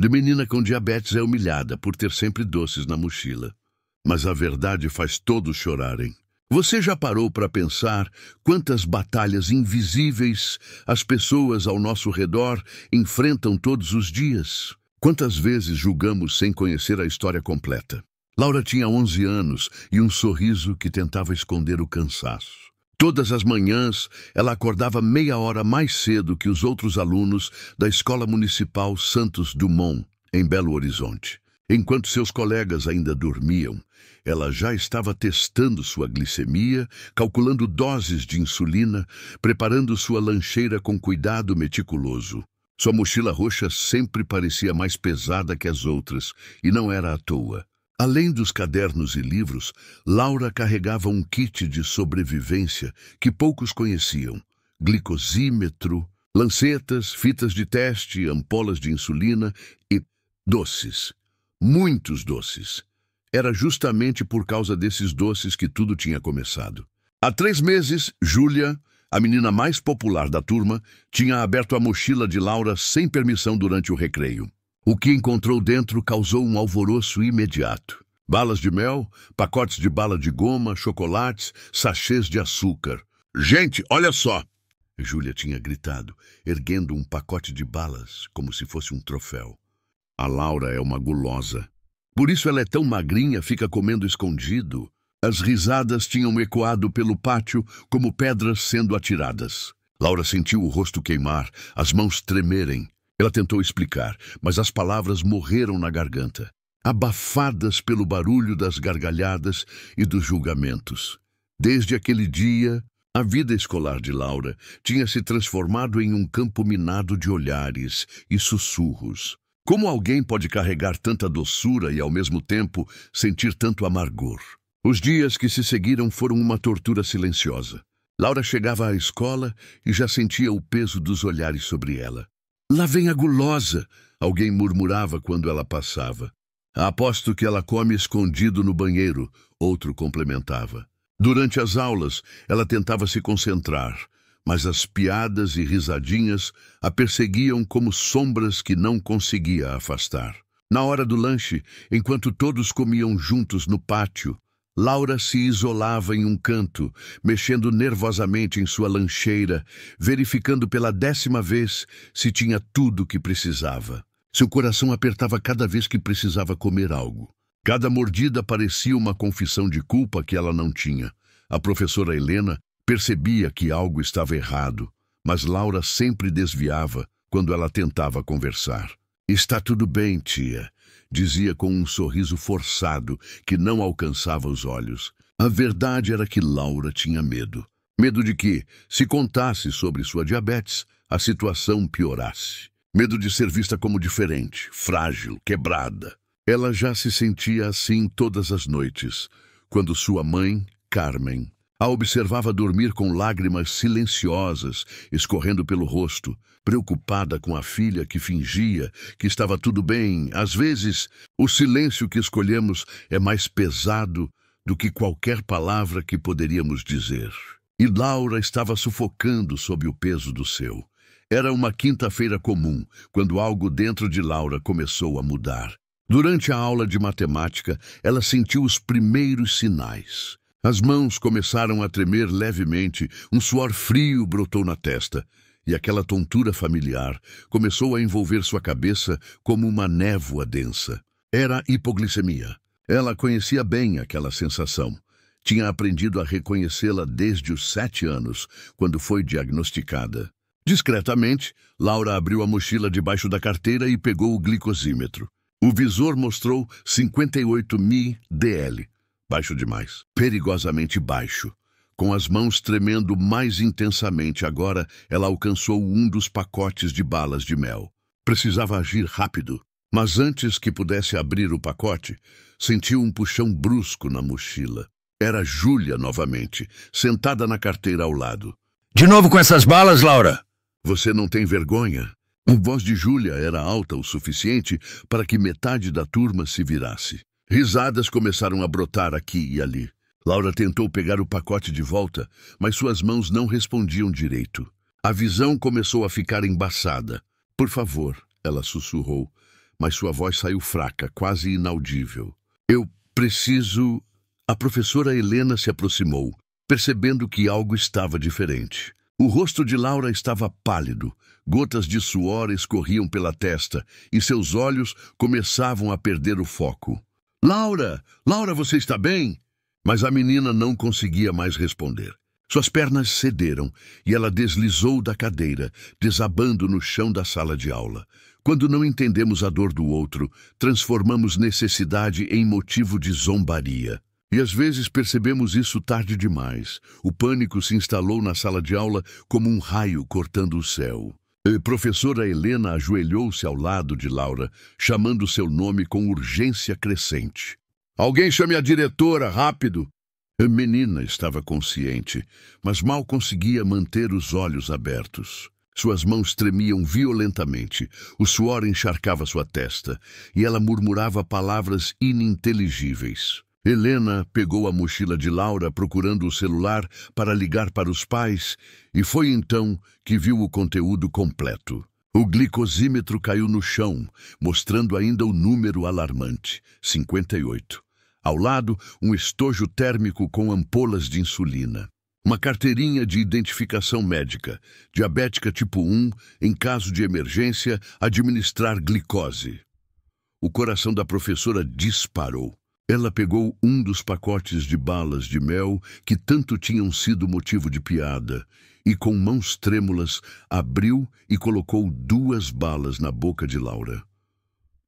De menina com diabetes é humilhada por ter sempre doces na mochila. Mas a verdade faz todos chorarem. Você já parou para pensar quantas batalhas invisíveis as pessoas ao nosso redor enfrentam todos os dias? Quantas vezes julgamos sem conhecer a história completa? Laura tinha 11 anos e um sorriso que tentava esconder o cansaço. Todas as manhãs, ela acordava meia hora mais cedo que os outros alunos da Escola Municipal Santos Dumont, em Belo Horizonte. Enquanto seus colegas ainda dormiam, ela já estava testando sua glicemia, calculando doses de insulina, preparando sua lancheira com cuidado meticuloso. Sua mochila roxa sempre parecia mais pesada que as outras, e não era à toa. Além dos cadernos e livros, Laura carregava um kit de sobrevivência que poucos conheciam: glicosímetro, lancetas, fitas de teste, ampolas de insulina e doces. Muitos doces. Era justamente por causa desses doces que tudo tinha começado. Há 3 meses, Júlia, a menina mais popular da turma, tinha aberto a mochila de Laura sem permissão durante o recreio. O que encontrou dentro causou um alvoroço imediato. Balas de mel, pacotes de bala de goma, chocolates, sachês de açúcar. "Gente, olha só!" Júlia tinha gritado, erguendo um pacote de balas como se fosse um troféu. A Laura é uma gulosa. Por isso ela é tão magrinha, fica comendo escondido. As risadas tinham ecoado pelo pátio como pedras sendo atiradas. Laura sentiu o rosto queimar, as mãos tremerem. Ela tentou explicar, mas as palavras morreram na garganta, abafadas pelo barulho das gargalhadas e dos julgamentos. Desde aquele dia, a vida escolar de Laura tinha se transformado em um campo minado de olhares e sussurros. Como alguém pode carregar tanta doçura e, ao mesmo tempo, sentir tanto amargor? Os dias que se seguiram foram uma tortura silenciosa. Laura chegava à escola e já sentia o peso dos olhares sobre ela. "Lá vem a gulosa", alguém murmurava quando ela passava. "Aposto que ela come escondido no banheiro", outro complementava. Durante as aulas, ela tentava se concentrar, mas as piadas e risadinhas a perseguiam como sombras que não conseguia afastar. Na hora do lanche, enquanto todos comiam juntos no pátio, Laura se isolava em um canto, mexendo nervosamente em sua lancheira, verificando pela 10ª vez se tinha tudo o que precisava. Seu coração apertava cada vez que precisava comer algo. Cada mordida parecia uma confissão de culpa que ela não tinha. A professora Helena percebia que algo estava errado, mas Laura sempre desviava quando ela tentava conversar. "Está tudo bem, tia", dizia com um sorriso forçado que não alcançava os olhos. A verdade era que Laura tinha medo. Medo de que, se contasse sobre sua diabetes, a situação piorasse. Medo de ser vista como diferente, frágil, quebrada. Ela já se sentia assim todas as noites, quando sua mãe, Carmen, a observava dormir com lágrimas silenciosas escorrendo pelo rosto, preocupada com a filha que fingia que estava tudo bem. Às vezes, o silêncio que escolhemos é mais pesado do que qualquer palavra que poderíamos dizer. E Laura estava sufocando sob o peso do seu. Era uma quinta-feira comum, quando algo dentro de Laura começou a mudar. Durante a aula de matemática, ela sentiu os primeiros sinais. As mãos começaram a tremer levemente, um suor frio brotou na testa, e aquela tontura familiar começou a envolver sua cabeça como uma névoa densa. Era hipoglicemia. Ela conhecia bem aquela sensação. Tinha aprendido a reconhecê-la desde os 7 anos, quando foi diagnosticada. Discretamente, Laura abriu a mochila debaixo da carteira e pegou o glicosímetro. O visor mostrou 58.000 dl. Baixo demais. Perigosamente baixo. Com as mãos tremendo mais intensamente agora, ela alcançou um dos pacotes de balas de mel. Precisava agir rápido, mas antes que pudesse abrir o pacote, sentiu um puxão brusco na mochila. Era Júlia novamente, sentada na carteira ao lado. "De novo com essas balas, Laura?" "Você não tem vergonha?" A voz de Júlia era alta o suficiente para que metade da turma se virasse. Risadas começaram a brotar aqui e ali. Laura tentou pegar o pacote de volta, mas suas mãos não respondiam direito. A visão começou a ficar embaçada. "Por favor", ela sussurrou, mas sua voz saiu fraca, quase inaudível. Eu preciso... A professora Helena se aproximou, percebendo que algo estava diferente. O rosto de Laura estava pálido, gotas de suor escorriam pela testa e seus olhos começavam a perder o foco. Laura! Laura, você está bem? Mas a menina não conseguia mais responder. Suas pernas cederam e ela deslizou da cadeira, desabando no chão da sala de aula. Quando não entendemos a dor do outro, transformamos necessidade em motivo de zombaria. E às vezes percebemos isso tarde demais. O pânico se instalou na sala de aula como um raio cortando o céu. A professora Helena ajoelhou-se ao lado de Laura, chamando seu nome com urgência crescente. Alguém chame a diretora, rápido! A menina estava consciente, mas mal conseguia manter os olhos abertos. Suas mãos tremiam violentamente, o suor encharcava sua testa, e ela murmurava palavras ininteligíveis. Helena pegou a mochila de Laura procurando o celular para ligar para os pais e foi então que viu o conteúdo completo. O glicosímetro caiu no chão, mostrando ainda o número alarmante, 58. Ao lado, um estojo térmico com ampolas de insulina. Uma carteirinha de identificação médica, diabética tipo 1, em caso de emergência, administrar glicose. O coração da professora disparou. Ela pegou um dos pacotes de balas de mel que tanto tinham sido motivo de piada e, com mãos trêmulas, abriu e colocou 2 balas na boca de Laura.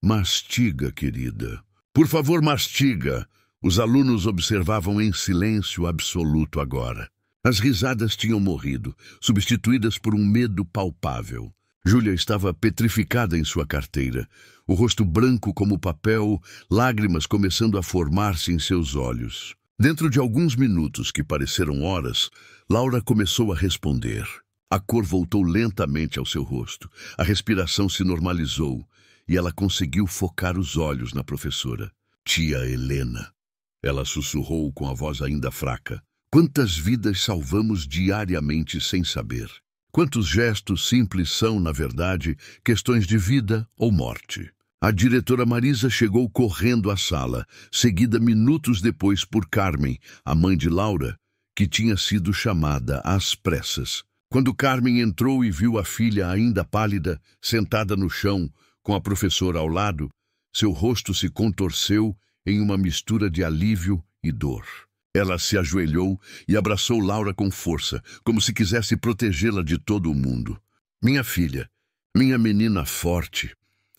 Mastiga, querida. Por favor, mastiga. Os alunos observavam em silêncio absoluto agora. As risadas tinham morrido, substituídas por um medo palpável. Júlia estava petrificada em sua carteira, o rosto branco como papel, lágrimas começando a formar-se em seus olhos. Dentro de alguns minutos, que pareceram horas, Laura começou a responder. A cor voltou lentamente ao seu rosto, a respiração se normalizou e ela conseguiu focar os olhos na professora. Tia Helena. Ela sussurrou com a voz ainda fraca. Quantas vidas salvamos diariamente sem saber? Quantos gestos simples são, na verdade, questões de vida ou morte? A diretora Marisa chegou correndo à sala, seguida minutos depois por Carmen, a mãe de Laura, que tinha sido chamada às pressas. Quando Carmen entrou e viu a filha ainda pálida, sentada no chão, com a professora ao lado, seu rosto se contorceu em uma mistura de alívio e dor. Ela se ajoelhou e abraçou Laura com força, como se quisesse protegê-la de todo o mundo. Minha filha, minha menina forte.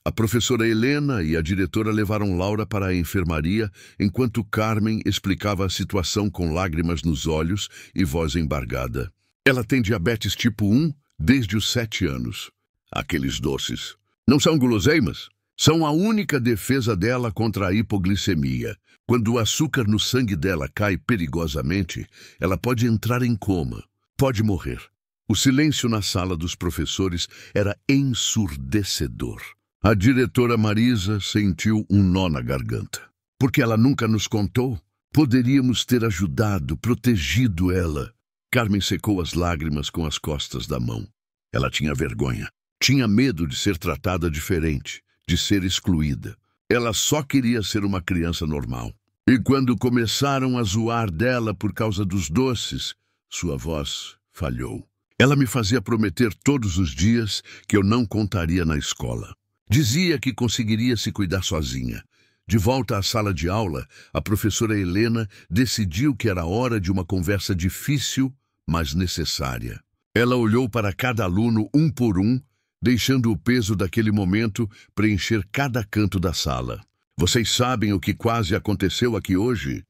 A professora Helena e a diretora levaram Laura para a enfermaria, enquanto Carmen explicava a situação com lágrimas nos olhos e voz embargada. Ela tem diabetes tipo 1 desde os 7 anos. Aqueles doces. Não são guloseimas? São a única defesa dela contra a hipoglicemia. Quando o açúcar no sangue dela cai perigosamente, ela pode entrar em coma, pode morrer. O silêncio na sala dos professores era ensurdecedor. A diretora Marisa sentiu um nó na garganta. Porque ela nunca nos contou? Poderíamos ter ajudado, protegido ela. Carmen secou as lágrimas com as costas da mão. Ela tinha vergonha. Tinha medo de ser tratada diferente, de ser excluída. Ela só queria ser uma criança normal. E quando começaram a zoar dela por causa dos doces, sua voz falhou. Ela me fazia prometer todos os dias que eu não contaria na escola. Dizia que conseguiria se cuidar sozinha. De volta à sala de aula, a professora Helena decidiu que era hora de uma conversa difícil, mas necessária. Ela olhou para cada aluno um por um, deixando o peso daquele momento preencher cada canto da sala. Vocês sabem o que quase aconteceu aqui hoje?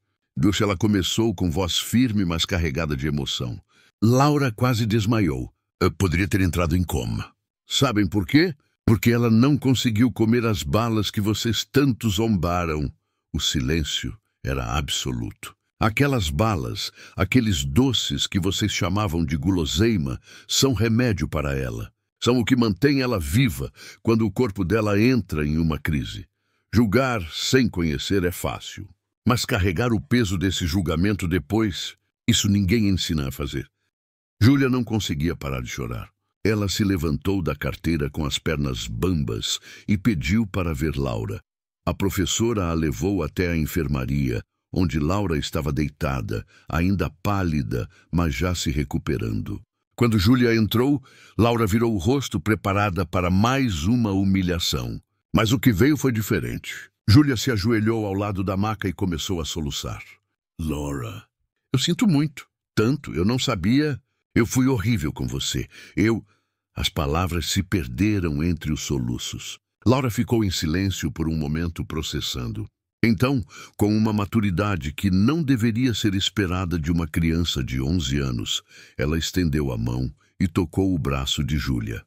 Ela começou com voz firme, mas carregada de emoção. Laura quase desmaiou. Eu poderia ter entrado em coma. Sabem por quê? Porque ela não conseguiu comer as balas que vocês tanto zombaram. O silêncio era absoluto. Aquelas balas, aqueles doces que vocês chamavam de guloseima, são remédio para ela. São o que mantém ela viva quando o corpo dela entra em uma crise. Julgar sem conhecer é fácil, mas carregar o peso desse julgamento depois, isso ninguém ensina a fazer. Júlia não conseguia parar de chorar. Ela se levantou da carteira com as pernas bambas e pediu para ver Laura. A professora a levou até a enfermaria, onde Laura estava deitada, ainda pálida, mas já se recuperando. Quando Júlia entrou, Laura virou o rosto preparada para mais uma humilhação. Mas o que veio foi diferente. Júlia se ajoelhou ao lado da maca e começou a soluçar. Laura, eu sinto muito. Tanto, eu não sabia. Eu fui horrível com você. As palavras se perderam entre os soluços. Laura ficou em silêncio por um momento processando. Então, com uma maturidade que não deveria ser esperada de uma criança de 11 anos, ela estendeu a mão e tocou o braço de Júlia.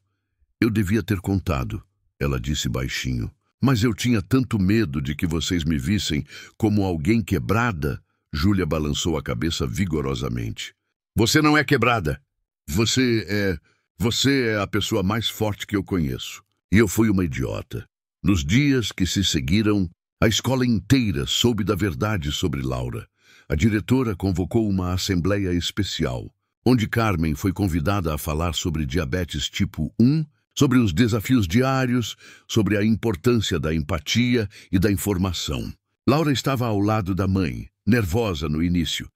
Eu devia ter contado, ela disse baixinho, mas eu tinha tanto medo de que vocês me vissem como alguém quebrada. Júlia balançou a cabeça vigorosamente. Você não é quebrada. Você é a pessoa mais forte que eu conheço. E eu fui uma idiota. Nos dias que se seguiram, a escola inteira soube da verdade sobre Laura. A diretora convocou uma assembleia especial, onde Carmen foi convidada a falar sobre diabetes tipo 1, sobre os desafios diários, sobre a importância da empatia e da informação. Laura estava ao lado da mãe, nervosa no início,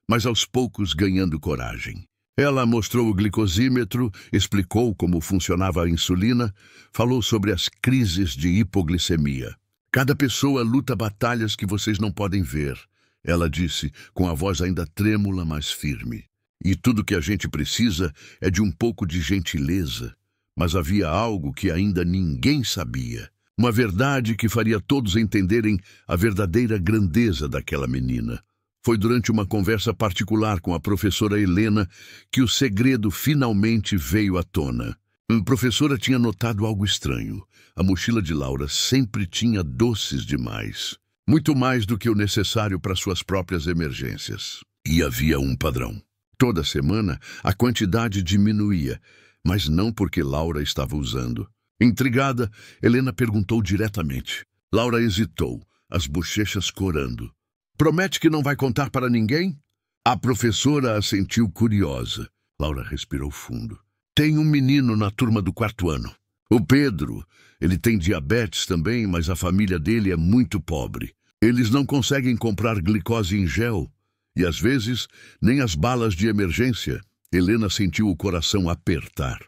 mas aos poucos ganhando coragem. Ela mostrou o glicosímetro, explicou como funcionava a insulina, falou sobre as crises de hipoglicemia. Cada pessoa luta batalhas que vocês não podem ver, ela disse, com a voz ainda trêmula, mas firme. E tudo que a gente precisa é de um pouco de gentileza. Mas havia algo que ainda ninguém sabia. Uma verdade que faria todos entenderem a verdadeira grandeza daquela menina. Foi durante uma conversa particular com a professora Helena que o segredo finalmente veio à tona. A professora tinha notado algo estranho. A mochila de Laura sempre tinha doces demais. Muito mais do que o necessário para suas próprias emergências. E havia um padrão. Toda semana, a quantidade diminuía, mas não porque Laura estava usando. Intrigada, Helena perguntou diretamente. Laura hesitou, as bochechas corando. Promete que não vai contar para ninguém? A professora assentiu curiosa. Laura respirou fundo. Tem um menino na turma do 4º ano. O Pedro. Ele tem diabetes também, mas a família dele é muito pobre. Eles não conseguem comprar glicose em gel. E às vezes, nem as balas de emergência. Helena sentiu o coração apertar.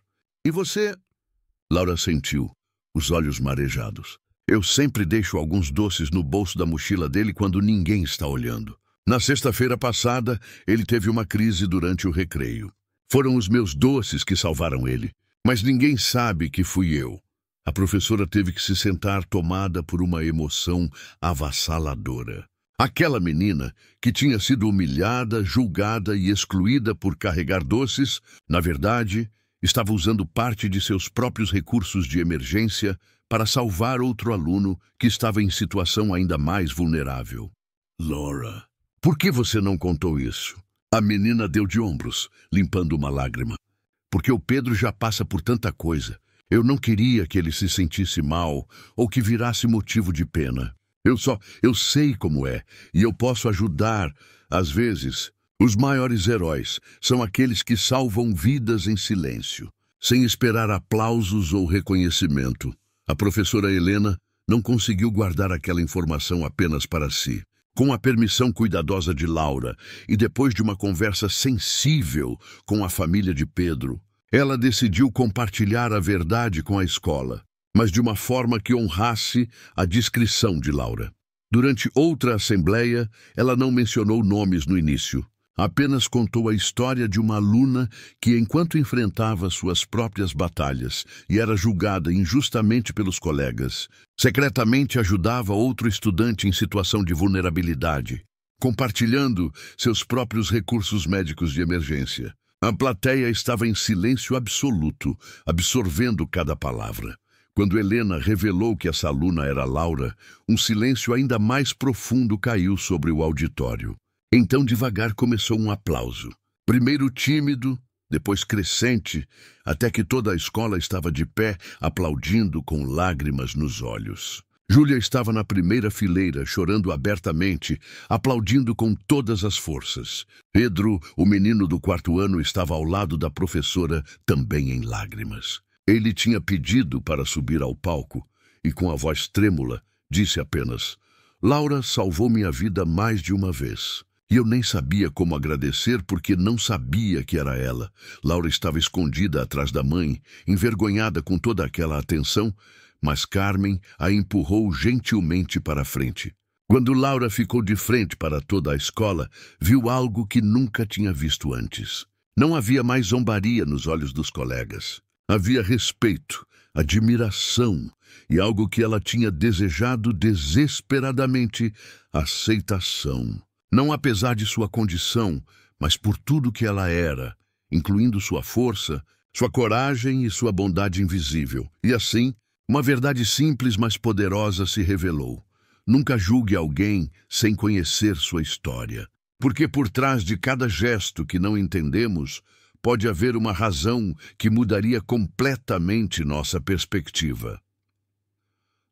E você? Laura sentiu, os olhos marejados. Eu sempre deixo alguns doces no bolso da mochila dele quando ninguém está olhando. Na sexta-feira passada, ele teve uma crise durante o recreio. Foram os meus doces que salvaram ele. Mas ninguém sabe que fui eu. A professora teve que se sentar tomada por uma emoção avassaladora. Aquela menina, que tinha sido humilhada, julgada e excluída por carregar doces, na verdade, estava usando parte de seus próprios recursos de emergência para salvar outro aluno que estava em situação ainda mais vulnerável. Laura, por que você não contou isso? A menina deu de ombros, limpando uma lágrima. Porque o Pedro já passa por tanta coisa. Eu não queria que ele se sentisse mal ou que virasse motivo de pena. Eu sei como é, e eu posso ajudar. Às vezes, os maiores heróis são aqueles que salvam vidas em silêncio, sem esperar aplausos ou reconhecimento. A professora Helena não conseguiu guardar aquela informação apenas para si. Com a permissão cuidadosa de Laura e depois de uma conversa sensível com a família de Pedro, ela decidiu compartilhar a verdade com a escola, mas de uma forma que honrasse a discrição de Laura. Durante outra assembleia, ela não mencionou nomes no início. Apenas contou a história de uma aluna que, enquanto enfrentava suas próprias batalhas e era julgada injustamente pelos colegas, secretamente ajudava outro estudante em situação de vulnerabilidade, compartilhando seus próprios recursos médicos de emergência. A plateia estava em silêncio absoluto, absorvendo cada palavra. Quando Helena revelou que essa aluna era Laura, um silêncio ainda mais profundo caiu sobre o auditório. Então, devagar, começou um aplauso. Primeiro tímido, depois crescente, até que toda a escola estava de pé, aplaudindo com lágrimas nos olhos. Júlia estava na primeira fileira, chorando abertamente, aplaudindo com todas as forças. Pedro, o menino do 4º ano, estava ao lado da professora, também em lágrimas. Ele tinha pedido para subir ao palco e, com a voz trêmula, disse apenas: "Laura salvou minha vida mais de uma vez." E eu nem sabia como agradecer porque não sabia que era ela. Laura estava escondida atrás da mãe, envergonhada com toda aquela atenção, mas Carmen a empurrou gentilmente para a frente. Quando Laura ficou de frente para toda a escola, viu algo que nunca tinha visto antes. Não havia mais zombaria nos olhos dos colegas. Havia respeito, admiração e algo que ela tinha desejado desesperadamente: aceitação. Não apesar de sua condição, mas por tudo que ela era, incluindo sua força, sua coragem e sua bondade invisível. E assim, uma verdade simples, mas poderosa se revelou. Nunca julgue alguém sem conhecer sua história, porque por trás de cada gesto que não entendemos, pode haver uma razão que mudaria completamente nossa perspectiva.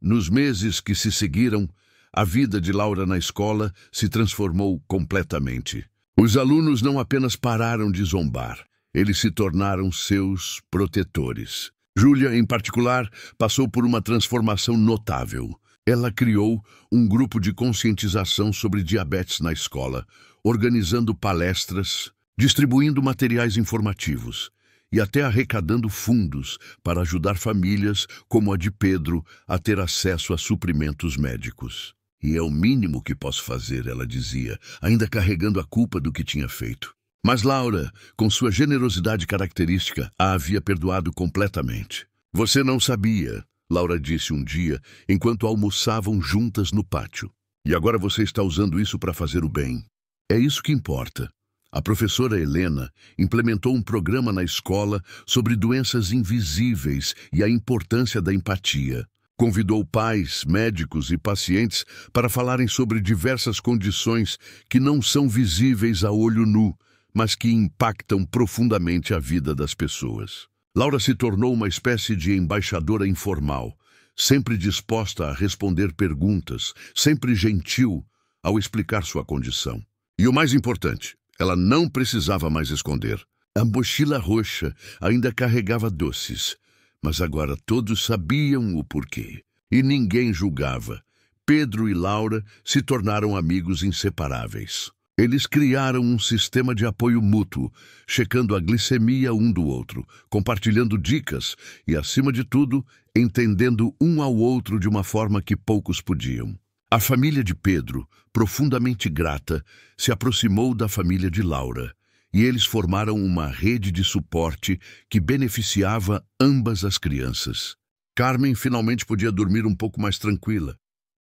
Nos meses que se seguiram, a vida de Laura na escola se transformou completamente. Os alunos não apenas pararam de zombar, eles se tornaram seus protetores. Júlia, em particular, passou por uma transformação notável. Ela criou um grupo de conscientização sobre diabetes na escola, organizando palestras, distribuindo materiais informativos e até arrecadando fundos para ajudar famílias como a de Pedro a ter acesso a suprimentos médicos. "E é o mínimo que posso fazer", ela dizia, ainda carregando a culpa do que tinha feito. Mas Laura, com sua generosidade característica, a havia perdoado completamente. "Você não sabia", Laura disse um dia, enquanto almoçavam juntas no pátio. "E agora você está usando isso para fazer o bem. É isso que importa." A professora Helena implementou um programa na escola sobre doenças invisíveis e a importância da empatia. Convidou pais, médicos e pacientes para falarem sobre diversas condições que não são visíveis a olho nu, mas que impactam profundamente a vida das pessoas. Laura se tornou uma espécie de embaixadora informal, sempre disposta a responder perguntas, sempre gentil ao explicar sua condição. E o mais importante, ela não precisava mais esconder. A mochila roxa ainda carregava doces, mas agora todos sabiam o porquê. E ninguém julgava. Pedro e Laura se tornaram amigos inseparáveis. Eles criaram um sistema de apoio mútuo, checando a glicemia um do outro, compartilhando dicas e, acima de tudo, entendendo um ao outro de uma forma que poucos podiam. A família de Pedro, profundamente grata, se aproximou da família de Laura, e eles formaram uma rede de suporte que beneficiava ambas as crianças. Carmen finalmente podia dormir um pouco mais tranquila,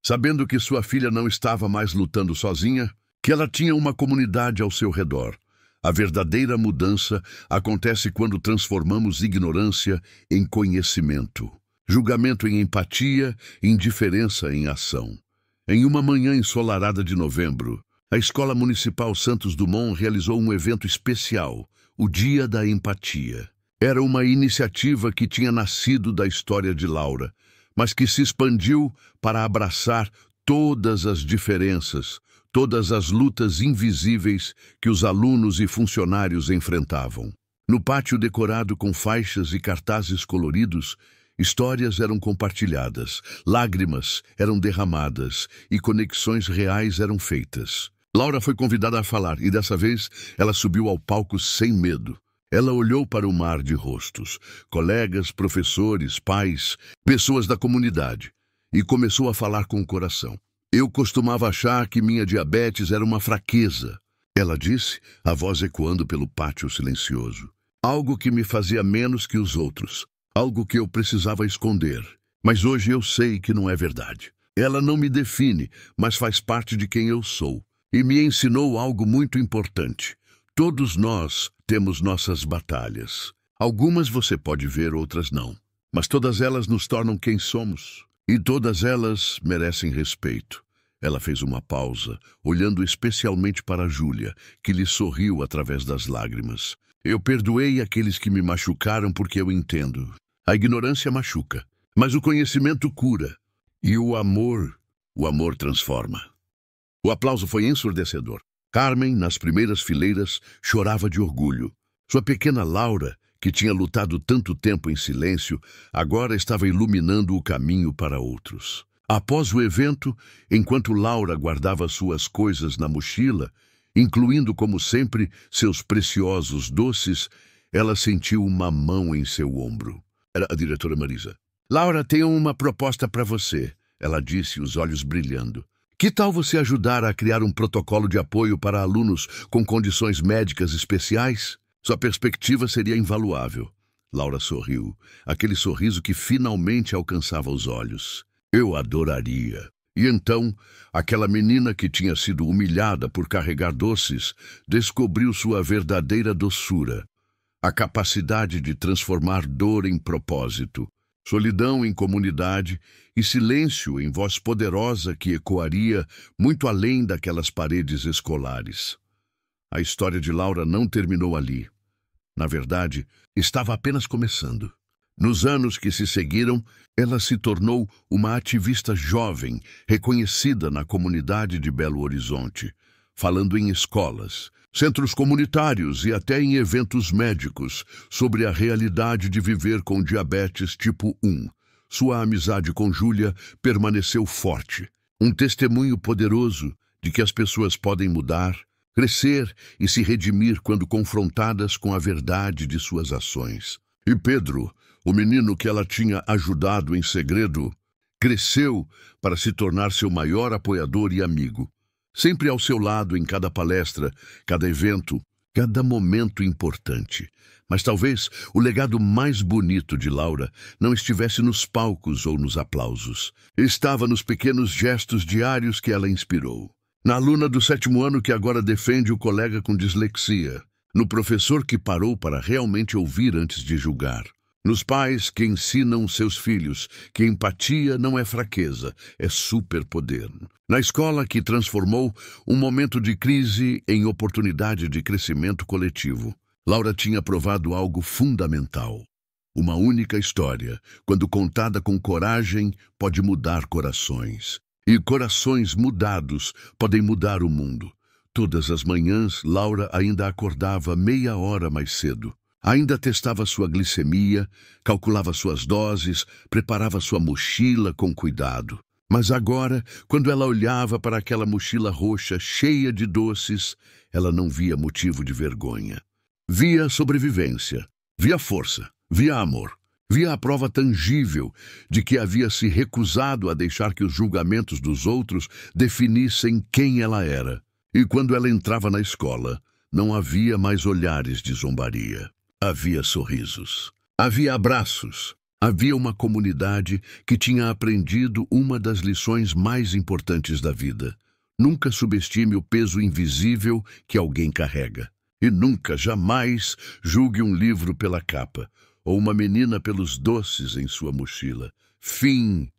sabendo que sua filha não estava mais lutando sozinha, que ela tinha uma comunidade ao seu redor. A verdadeira mudança acontece quando transformamos ignorância em conhecimento, julgamento em empatia, indiferença em ação. Em uma manhã ensolarada de novembro, a Escola Municipal Santos Dumont realizou um evento especial, o Dia da Empatia. Era uma iniciativa que tinha nascido da história de Laura, mas que se expandiu para abraçar todas as diferenças, todas as lutas invisíveis que os alunos e funcionários enfrentavam. No pátio decorado com faixas e cartazes coloridos, histórias eram compartilhadas, lágrimas eram derramadas e conexões reais eram feitas. Laura foi convidada a falar e dessa vez ela subiu ao palco sem medo. Ela olhou para o mar de rostos, colegas, professores, pais, pessoas da comunidade, e começou a falar com o coração. "Eu costumava achar que minha diabetes era uma fraqueza", ela disse, a voz ecoando pelo pátio silencioso. "Algo que me fazia menos que os outros. Algo que eu precisava esconder. Mas hoje eu sei que não é verdade. Ela não me define, mas faz parte de quem eu sou. E me ensinou algo muito importante. Todos nós temos nossas batalhas. Algumas você pode ver, outras não. Mas todas elas nos tornam quem somos. E todas elas merecem respeito." Ela fez uma pausa, olhando especialmente para Júlia, que lhe sorriu através das lágrimas. "Eu perdoei aqueles que me machucaram porque eu entendo. A ignorância machuca, mas o conhecimento cura. E o amor transforma. O aplauso foi ensurdecedor. Carmen, nas primeiras fileiras, chorava de orgulho. Sua pequena Laura, que tinha lutado tanto tempo em silêncio, agora estava iluminando o caminho para outros. Após o evento, enquanto Laura guardava suas coisas na mochila, incluindo, como sempre, seus preciosos doces, ela sentiu uma mão em seu ombro. Era a diretora Marisa. "Laura, tenho uma proposta para você", ela disse, os olhos brilhando. "Que tal você ajudar a criar um protocolo de apoio para alunos com condições médicas especiais? Sua perspectiva seria invaluável." Laura sorriu, aquele sorriso que finalmente alcançava os olhos. "Eu adoraria." E então, aquela menina que tinha sido humilhada por carregar doces, descobriu sua verdadeira doçura, a capacidade de transformar dor em propósito, solidão em comunidade e silêncio em voz poderosa que ecoaria muito além daquelas paredes escolares. A história de Laura não terminou ali. Na verdade, estava apenas começando. Nos anos que se seguiram, ela se tornou uma ativista jovem, reconhecida na comunidade de Belo Horizonte, falando em escolas, centros comunitários e até em eventos médicos sobre a realidade de viver com diabetes tipo 1. Sua amizade com Júlia permaneceu forte, um testemunho poderoso de que as pessoas podem mudar, crescer e se redimir quando confrontadas com a verdade de suas ações. E Pedro, o menino que ela tinha ajudado em segredo, cresceu para se tornar seu maior apoiador e amigo. Sempre ao seu lado em cada palestra, cada evento, cada momento importante. Mas talvez o legado mais bonito de Laura não estivesse nos palcos ou nos aplausos. Estava nos pequenos gestos diários que ela inspirou. Na aluna do 7º ano que agora defende o colega com dislexia. No professor que parou para realmente ouvir antes de julgar. Nos pais que ensinam seus filhos que empatia não é fraqueza, é superpoder. Na escola que transformou um momento de crise em oportunidade de crescimento coletivo. Laura tinha provado algo fundamental. Uma única história, quando contada com coragem, pode mudar corações. E corações mudados podem mudar o mundo. Todas as manhãs, Laura ainda acordava meia hora mais cedo. Ainda testava sua glicemia, calculava suas doses, preparava sua mochila com cuidado. Mas agora, quando ela olhava para aquela mochila roxa cheia de doces, ela não via motivo de vergonha. Via sobrevivência, via força, via amor, via a prova tangível de que havia se recusado a deixar que os julgamentos dos outros definissem quem ela era. E quando ela entrava na escola, não havia mais olhares de zombaria. Havia sorrisos, havia abraços, havia uma comunidade que tinha aprendido uma das lições mais importantes da vida. Nunca subestime o peso invisível que alguém carrega. E nunca, jamais, julgue um livro pela capa, ou uma menina pelos doces em sua mochila. Fim.